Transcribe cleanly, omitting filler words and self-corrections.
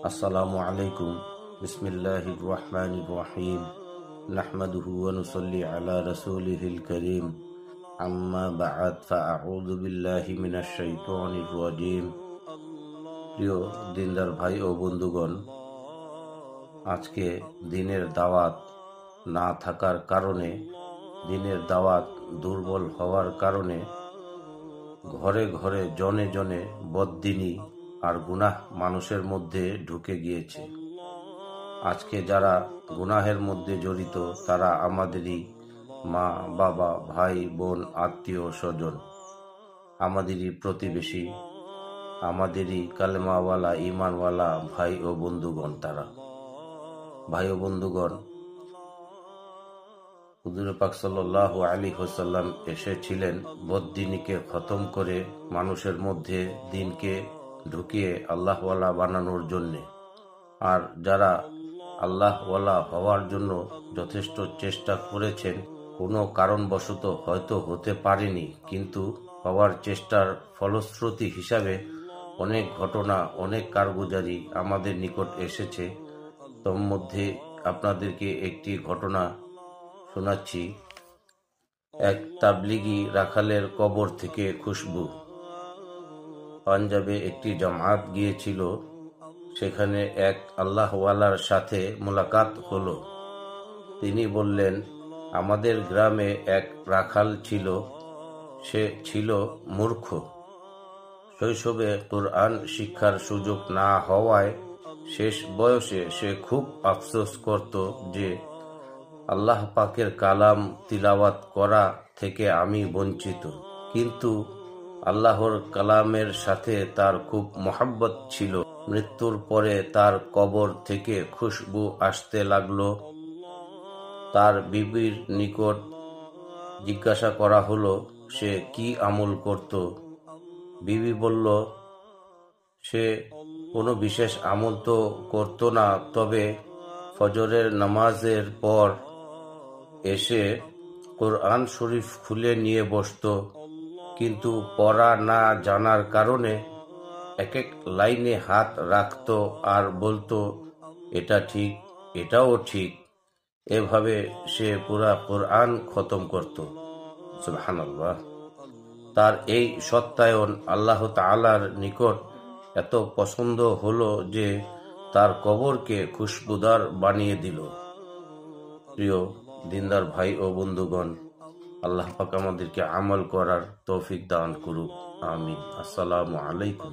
আসসালামু আলাইকুম। বিসমিল্লাহির রহমানির রহিম। নাহমাদুহু ওয়া নুসাল্লি আলা রাসূলিহিল কারীম। আম্মা বা'দ, ফাআউযু বিল্লাহি মিনাশ শাইতানির রাজীম। প্রিয় দিনদার ভাই ও বন্ধুগণ, আজকে দিনের দাওয়াত না থাকার কারণে, দিনের দাওয়াত দুর্বল হওয়ার কারণে ঘরে ঘরে জনে জনে বদ্দিনী আর গুনাহ মানুষের মধ্যে ঢুকে গিয়েছে। আজকে যারা গুনাহের মধ্যে জড়িত তারা আমাদেরই মা, বাবা, ভাই, বোন, আত্মীয় স্বজন, আমাদেরই প্রতিবেশী, আমাদেরই কালেমাওয়ালা ইমানওয়ালা ভাই ও বন্ধুগণ। তারা ভাই ও বন্ধুগণ, হুজুর পাক সাল্লাল্লাহু আলাইহি ওয়াসাল্লাম এসেছিলেন বদ্দিনীকে খতম করে মানুষের মধ্যে দিনকে ঢুকিয়ে আল্লাহওয়ালা বানানোর জন্যে। আর যারা আল্লাহওয়ালা হওয়ার জন্য যথেষ্ট চেষ্টা করেছেন, কোনো কারণবশত হয়তো হতে পারেনি, কিন্তু হওয়ার চেষ্টার ফলশ্রুতি হিসাবে অনেক ঘটনা, অনেক কারগুজারি আমাদের নিকট এসেছে। তোর মধ্যে আপনাদেরকে একটি ঘটনা শোনাচ্ছি। এক তাবলিগি রাখালের কবর থেকে খুশবু। পাঞ্জাবে একটি জামাত গিয়েছিল, সেখানে এক আল্লাহওয়ালার সাথে মোলাকাত হলো। তিনি বললেন, আমাদের গ্রামে এক রাখাল ছিল, সে ছিল মূর্খ। শৈশবে কুরআন শিক্ষার সুযোগ না হওয়ায় শেষ বয়সে সে খুব আফসোস করত যে আল্লাহ পাকের কালাম তিলাওয়াত করা থেকে আমি বঞ্চিত। কিন্তু আল্লাহর কালামের সাথে তার খুব মহব্বত ছিল। মৃত্যুর পরে তার কবর থেকে খুশবু আসতে লাগলো। তার বিবির নিকট জিজ্ঞাসা করা হলো সে কি আমল করত। বিবি বলল, সে কোনো বিশেষ আমল তো করত না, তবে ফজরের নামাজের পর এসে কোরআন শরীফ খুলে নিয়ে বসত, কিন্তু পড়া না জানার কারণে এক এক লাইনে হাত রাখত আর বলতো, এটা ঠিক, এটাও ঠিক। এভাবে সে পুরা কোরআন খতম করত। সুবহানাল্লাহ। তার এই সত্যায়ন আল্লাহ তাআলার নিকট এত পছন্দ হলো যে তার কবরকে খুশবুদার বানিয়ে দিল। প্রিয় দিনদার ভাই ও বন্ধুগণ, আল্লাহ পাক আমাদেরকে আমল করার তৌফিক দান করুক। আমিন। আসসালামু আলাইকুম।